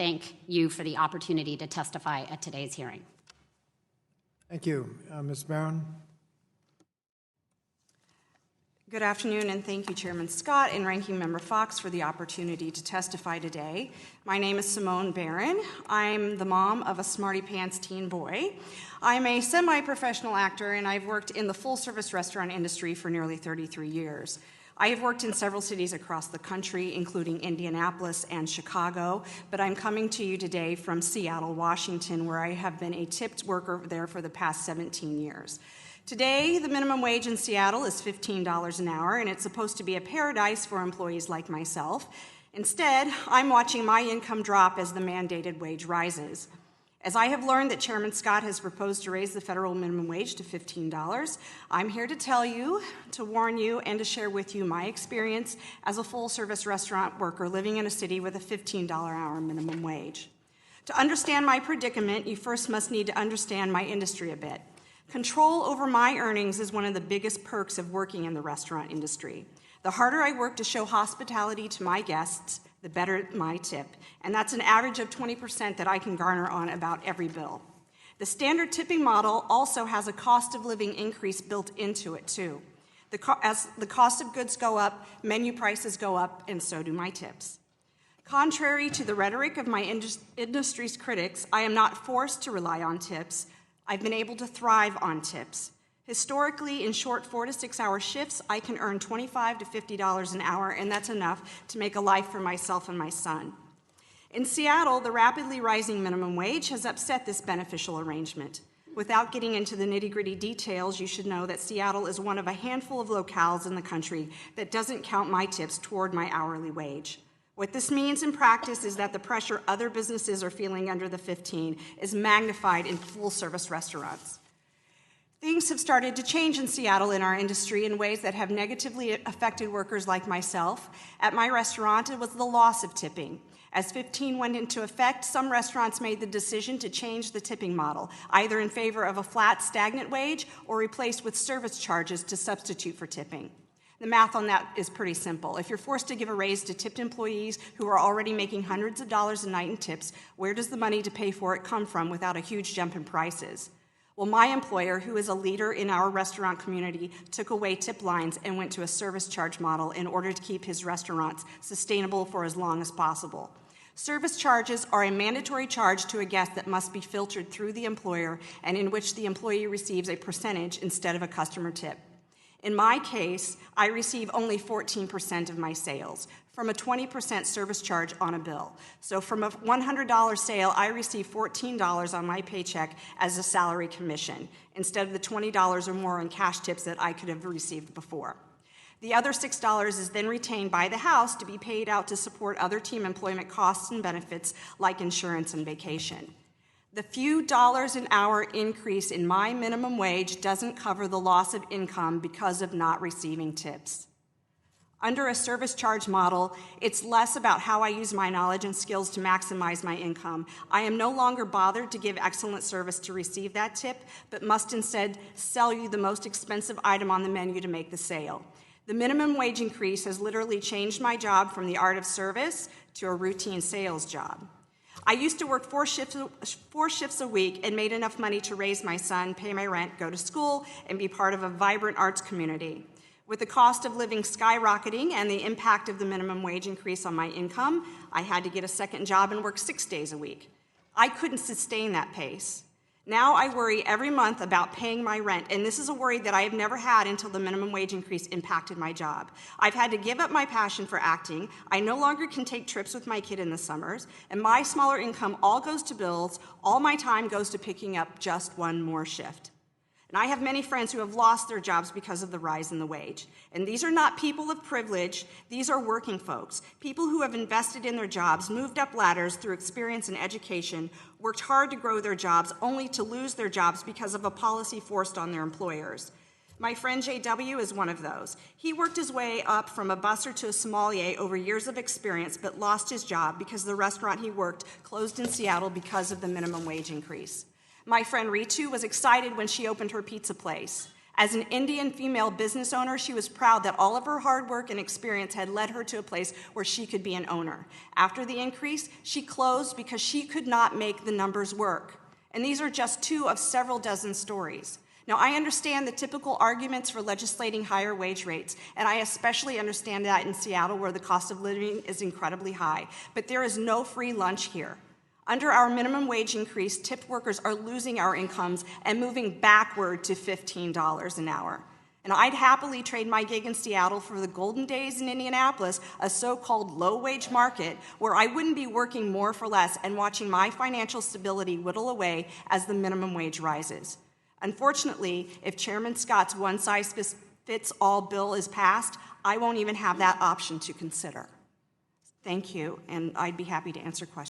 thank you for the opportunity to testify at today's hearing. Thank you. Ms. Barron. Good afternoon, and thank you, Chairman Scott and Ranking Member Fox, for the opportunity to testify today. My name is Simone Barron. I'm the mom of a smarty pants teen boy. I'm a semi-professional actor, and I've worked in the full-service restaurant industry for nearly 33 years. I have worked in several cities across the country, including Indianapolis and Chicago, but I'm coming to you today from Seattle, Washington, where I have been a tipped worker there for the past 17 years. Today, the minimum wage in Seattle is $15 an hour, and it's supposed to be a paradise for employees like myself. Instead, I'm watching my income drop as the mandated wage rises. As I have learned that Chairman Scott has proposed to raise the federal minimum wage to $15, I'm here to tell you, to warn you, and to share with you my experience as a full-service restaurant worker living in a city with a $15 an hour minimum wage. To understand my predicament, you first must need to understand my industry a bit. Control over my earnings is one of the biggest perks of working in the restaurant industry. The harder I work to show hospitality to my guests, the better my tip, and that's an average of 20% that I can garner on about every bill. The standard tipping model also has a cost of living increase built into it too. As the cost of goods go up, menu prices go up, and so do my tips. Contrary to the rhetoric of my industry's critics, I am not forced to rely on tips. I've been able to thrive on tips. Historically, in short 4 to 6 hour shifts, I can earn $25 to $50 an hour, and that's enough to make a life for myself and my son. In Seattle, the rapidly rising minimum wage has upset this beneficial arrangement. Without getting into the nitty-gritty details, you should know that Seattle is one of a handful of locales in the country that doesn't count my tips toward my hourly wage. What this means in practice is that the pressure other businesses are feeling under the 15 is magnified in full-service restaurants. Things have started to change in Seattle in our industry in ways that have negatively affected workers like myself. At my restaurant, it was the loss of tipping. As 15 went into effect, some restaurants made the decision to change the tipping model, either in favor of a flat, stagnant wage or replaced with service charges to substitute for tipping. The math on that is pretty simple. If you're forced to give a raise to tipped employees who are already making hundreds of dollars a night in tips, where does the money to pay for it come from without a huge jump in prices? Well, my employer, who is a leader in our restaurant community, took away tip lines and went to a service charge model in order to keep his restaurants sustainable for as long as possible. Service charges are a mandatory charge to a guest that must be filtered through the employer and in which the employee receives a percentage instead of a customer tip. In my case, I receive only 14% of my sales from a 20% service charge on a bill. So from a $100 sale, I receive $14 on my paycheck as a salary commission instead of the $20 or more in cash tips that I could have received before. The other $6 is then retained by the house to be paid out to support other team employment costs and benefits like insurance and vacation. The few dollars an hour increase in my minimum wage doesn't cover the loss of income because of not receiving tips. Under a service charge model, it's less about how I use my knowledge and skills to maximize my income. I am no longer bothered to give excellent service to receive that tip, but must instead sell you the most expensive item on the menu to make the sale. The minimum wage increase has literally changed my job from the art of service to a routine sales job. I used to work four shifts a week and made enough money to raise my son, pay my rent, go to school, and be part of a vibrant arts community. With the cost of living skyrocketing and the impact of the minimum wage increase on my income, I had to get a second job and work 6 days a week. I couldn't sustain that pace. Now I worry every month about paying my rent, and this is a worry that I have never had until the minimum wage increase impacted my job. I've had to give up my passion for acting. I no longer can take trips with my kid in the summers, and my smaller income all goes to bills. All my time goes to picking up just one more shift. And I have many friends who have lost their jobs because of the rise in the wage. And these are not people of privilege, these are working folks, people who have invested in their jobs, moved up ladders through experience and education, worked hard to grow their jobs, only to lose their jobs because of a policy forced on their employers. My friend JW is one of those. He worked his way up from a busser to a sommelier over years of experience, but lost his job because the restaurant he worked closed in Seattle because of the minimum wage increase. My friend Ritu was excited when she opened her pizza place. As an Indian female business owner, she was proud that all of her hard work and experience had led her to a place where she could be an owner. After the increase, she closed because she could not make the numbers work. And these are just two of several dozen stories. Now, I understand the typical arguments for legislating higher wage rates, and I especially understand that in Seattle, where the cost of living is incredibly high. But there is no free lunch here. Under our minimum wage increase, tipped workers are losing our incomes and moving backward to $15 an hour. And I'd happily trade my gig in Seattle for the golden days in Indianapolis, a so-called low-wage market where I wouldn't be working more for less and watching my financial stability whittle away as the minimum wage rises. Unfortunately, if Chairman Scott's one-size-fits-all bill is passed, I won't even have that option to consider. Thank you, and I'd be happy to answer questions.